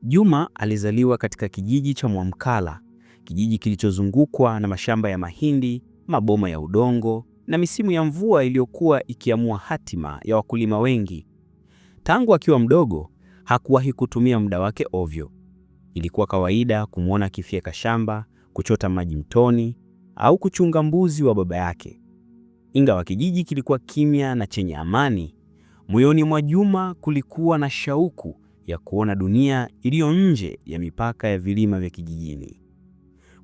Juma alizaliwa katika kijiji cha Mwamkala, kijiji kilichozungukwa na mashamba ya mahindi, maboma ya udongo na misimu ya mvua iliyokuwa ikiamua hatima ya wakulima wengi. Tangu akiwa mdogo, hakuwahi kutumia muda wake ovyo. Ilikuwa kawaida kumwona akifyeka shamba, kuchota maji mtoni au kuchunga mbuzi wa baba yake. Ingawa kijiji kilikuwa kimya na chenye amani, moyoni mwa Juma kulikuwa na shauku ya kuona dunia iliyo nje ya mipaka ya vilima vya kijijini.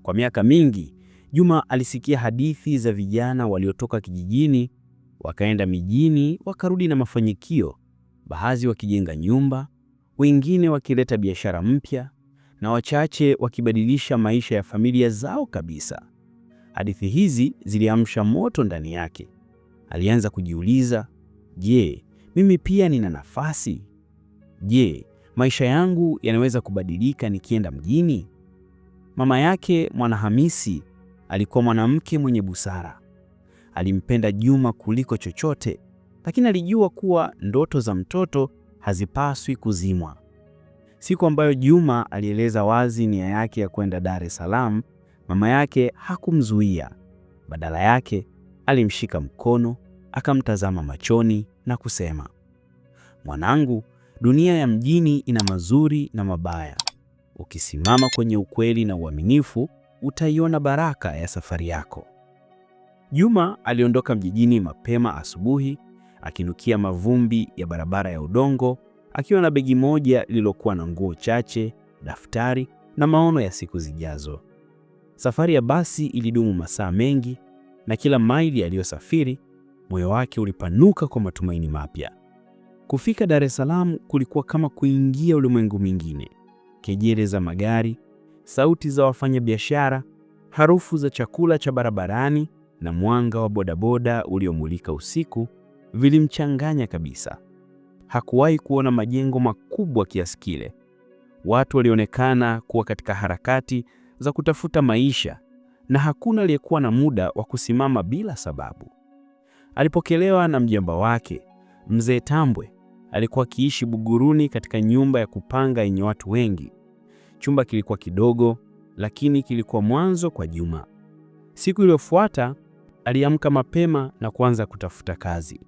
Kwa miaka mingi, Juma alisikia hadithi za vijana waliotoka kijijini, wakaenda mijini, wakarudi na mafanikio, baadhi wakijenga nyumba, wengine wakileta biashara mpya, na wachache wakibadilisha maisha ya familia zao kabisa. Hadithi hizi ziliamsha moto ndani yake. Alianza kujiuliza, je, mimi pia nina nafasi? Je, maisha yangu yanaweza kubadilika nikienda mjini? Mama yake Mwanahamisi alikuwa mwanamke mwenye busara. Alimpenda Juma kuliko chochote, lakini alijua kuwa ndoto za mtoto hazipaswi kuzimwa. Siku ambayo Juma alieleza wazi nia yake ya kwenda Dar es Salaam, mama yake hakumzuia. Badala yake, alimshika mkono, akamtazama machoni na kusema, "Mwanangu, dunia ya mjini ina mazuri na mabaya. Ukisimama kwenye ukweli na uaminifu, utaiona baraka ya safari yako." Juma aliondoka mjini mapema asubuhi, akinukia mavumbi ya barabara ya udongo, akiwa na begi moja lililokuwa na nguo chache, daftari na maono ya siku zijazo. Safari ya basi ilidumu masaa mengi, na kila maili aliyosafiri, moyo wake ulipanuka kwa matumaini mapya. Kufika Dar es Salaam kulikuwa kama kuingia ulimwengu mwingine. Kejele za magari, sauti za wafanyabiashara, harufu za chakula cha barabarani na mwanga wa bodaboda uliomulika usiku vilimchanganya kabisa. Hakuwahi kuona majengo makubwa kiasi kile. Watu walionekana kuwa katika harakati za kutafuta maisha, na hakuna aliyekuwa na muda wa kusimama bila sababu. Alipokelewa na mjomba wake, Mzee Tambwe. Alikuwa akiishi Buguruni katika nyumba ya kupanga yenye watu wengi. Chumba kilikuwa kidogo, lakini kilikuwa mwanzo kwa Juma. Siku iliyofuata, aliamka mapema na kuanza kutafuta kazi.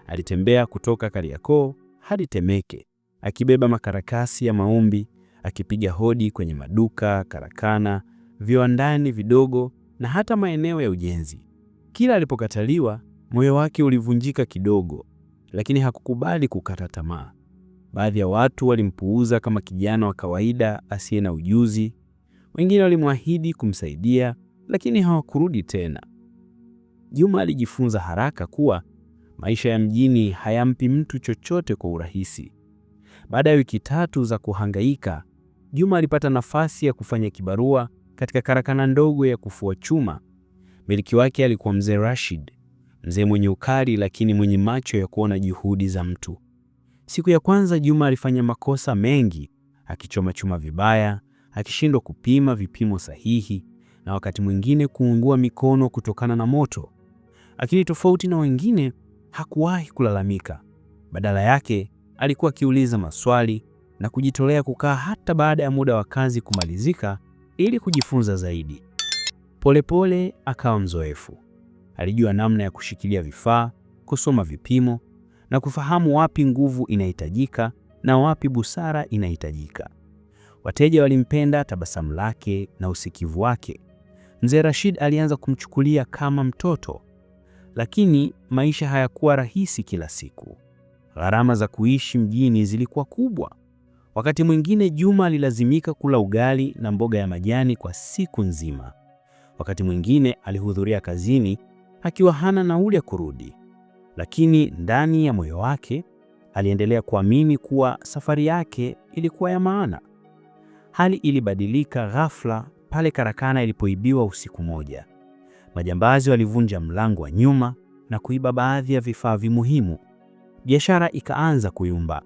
Alitembea kutoka Kariakoo hadi Temeke, akibeba makaratasi ya maombi, akipiga hodi kwenye maduka, karakana, viwandani vidogo na hata maeneo ya ujenzi. Kila alipokataliwa, moyo wake ulivunjika kidogo, lakini hakukubali kukata tamaa. Baadhi ya watu walimpuuza kama kijana wa kawaida asiye na ujuzi. Wengine walimwahidi kumsaidia, lakini hawakurudi tena. Juma alijifunza haraka kuwa maisha ya mjini hayampi mtu chochote kwa urahisi. Baada ya wiki 3 za kuhangaika, Juma alipata nafasi ya kufanya kibarua katika karakana ndogo ya kufua chuma. Miliki wake alikuwa Mzee Rashid, mzee mwenye ukali lakini mwenye macho ya kuona juhudi za mtu. Siku ya kwanza Juma alifanya makosa mengi, akichoma chuma vibaya, akishindwa kupima vipimo sahihi, na wakati mwingine kuungua mikono kutokana na moto. Lakini tofauti na wengine, hakuwahi kulalamika. Badala yake, alikuwa akiuliza maswali na kujitolea kukaa hata baada ya muda wa kazi kumalizika ili kujifunza zaidi. Polepole akawa mzoefu. Alijua namna ya kushikilia vifaa, kusoma vipimo na kufahamu wapi nguvu inahitajika na wapi busara inahitajika. Wateja walimpenda tabasamu lake na usikivu wake. Mzee Rashid alianza kumchukulia kama mtoto. Lakini maisha hayakuwa rahisi kila siku. Gharama za kuishi mjini zilikuwa kubwa. Wakati mwingine Juma alilazimika kula ugali na mboga ya majani kwa siku nzima. Wakati mwingine alihudhuria kazini akiwa hana nauli ya kurudi. Lakini ndani ya moyo wake aliendelea kuamini kuwa safari yake ilikuwa ya maana. Hali ilibadilika ghafla pale karakana ilipoibiwa usiku moja. Majambazi walivunja mlango wa nyuma na kuiba baadhi ya vifaa muhimu. Biashara ikaanza kuyumba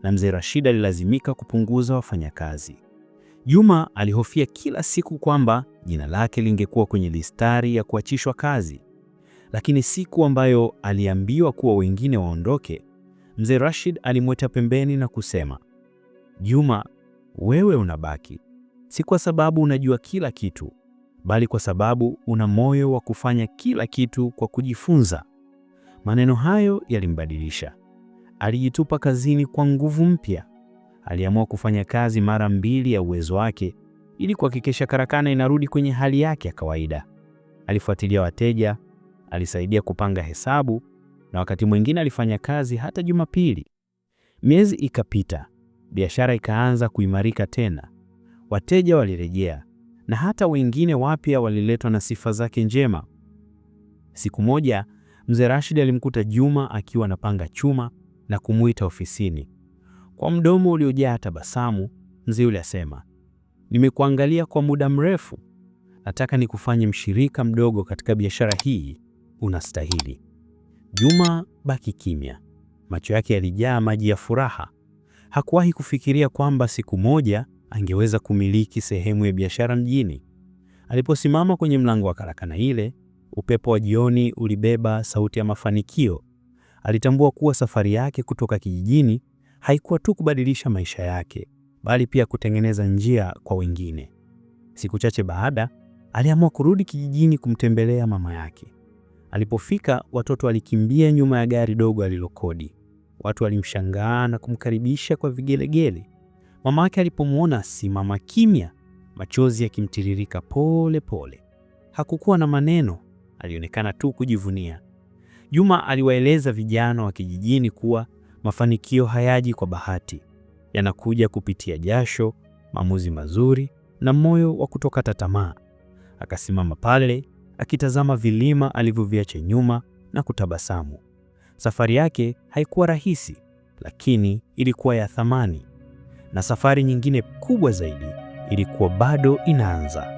na Mzee Rashid alilazimika kupunguza wafanyakazi. Juma alihofia kila siku kwamba jina lake lingekuwa kwenye listari ya kuachishwa kazi. Lakini siku ambayo aliambiwa kuwa wengine waondoke, Mzee Rashid alimwita pembeni na kusema, "Juma, wewe unabaki, si kwa sababu unajua kila kitu, bali kwa sababu una moyo wa kufanya kila kitu kwa kujifunza. Maneno hayo yalimbadilisha. Alijitupa kazini kwa nguvu mpya. Aliamua kufanya kazi mara 2 ya uwezo wake ili kuhakikisha karakana inarudi kwenye hali yake ya kawaida. Alifuatilia wateja, alisaidia kupanga hesabu, na wakati mwingine alifanya kazi hata Jumapili. Miezi ikapita, biashara ikaanza kuimarika tena. Wateja walirejea, na hata wengine wapya waliletwa na sifa zake njema. Siku moja, Mzee Rashid alimkuta Juma akiwa anapanga chuma na kumuita ofisini. Kwa mdomo uliojaa tabasamu, mzee yule asema, "Nimekuangalia kwa muda mrefu. Nataka nikufanye mshirika mdogo katika biashara hii. Unastahili." Juma baki kimya. Macho yake yalijaa maji ya furaha. Hakuwahi kufikiria kwamba siku moja angeweza kumiliki sehemu ya biashara mjini. Aliposimama kwenye mlango wa karakana ile, upepo wa jioni ulibeba sauti ya mafanikio. Alitambua kuwa safari yake kutoka kijijini haikuwa tu kubadilisha maisha yake, bali pia kutengeneza njia kwa wengine. Siku chache baada, aliamua kurudi kijijini kumtembelea mama yake. Alipofika, watoto walikimbia nyuma ya gari dogo alilokodi. Watu walimshangaa na kumkaribisha kwa vigelegele. Mama yake alipomwona simama kimya, machozi yakimtiririka pole pole. Hakukuwa na maneno, alionekana tu kujivunia. Juma aliwaeleza vijana wa kijijini kuwa mafanikio hayaji kwa bahati, yanakuja kupitia jasho, maamuzi mazuri na moyo wa kutokata tamaa. Akasimama pale akitazama vilima alivyoviacha nyuma na kutabasamu. Safari yake haikuwa rahisi, lakini ilikuwa ya thamani, na safari nyingine kubwa zaidi ilikuwa bado inaanza.